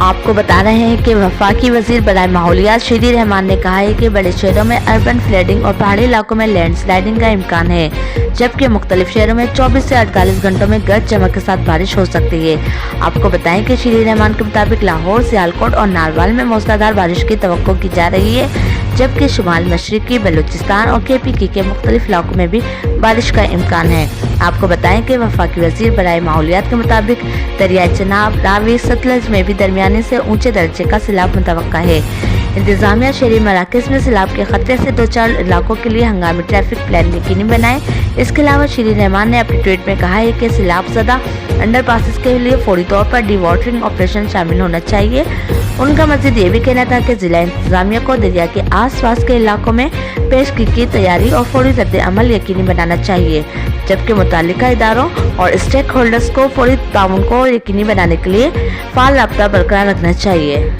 आपको बता रहे हैं कि वफाकी वजीर बराए माहौलियात शीरी रहमान ने कहा है कि बड़े शहरों में अर्बन फ्लडिंग और पहाड़ी इलाकों में लैंड स्लाइडिंग का इम्कान है, जबकि मुख्तलिफ शहरों में 24 से 48 घंटों में गरज चमक के साथ बारिश हो सकती है। आपको बताएं कि शीरी रहमान के मुताबिक लाहौर, सियालकोट और नारवाल में मूसलाधार बारिश की तवक्को की जा रही है, जबकि शुमाल मशरिकी बलूचिस्तान और KPK के मुख्तलिफ इलाकों में भी बारिश का इम्कान है। आपको बताएं कि वफाकी वजीर बराए माहौलियात के मुताबिक दरियाए चनाब, रावी, सतलज में भी दरमियाने से ऊंचे दर्जे का सैलाब मुतवक्का है। इंतजामिया शहरी मराकज़ में सैलाब के खतरे से 2-4 इलाकों के लिए हंगामी ट्रैफिक प्लान यकीनी बनाए। इसके अलावा शीरी रहमान ने अपने ट्वीट में कहा है कि सैलाब ज़दा अंडर पासिस के लिए फौरी तौर पर डी-वाटरिंग ऑपरेशन शामिल होना चाहिए। उनका मजीद ये भी कहना था कि जिला इंतजामिया को दरिया के आस पास के इलाकों में पेश की तैयारी और फौरी रद्द अमल यकीनी बनाना चाहिए, जबकि मुतालिका इदारों और स्टेक होल्डर्स को फौरी ताउन को यकीनी बनाने के लिए फाल राब्ता बरकरार रखना चाहिए।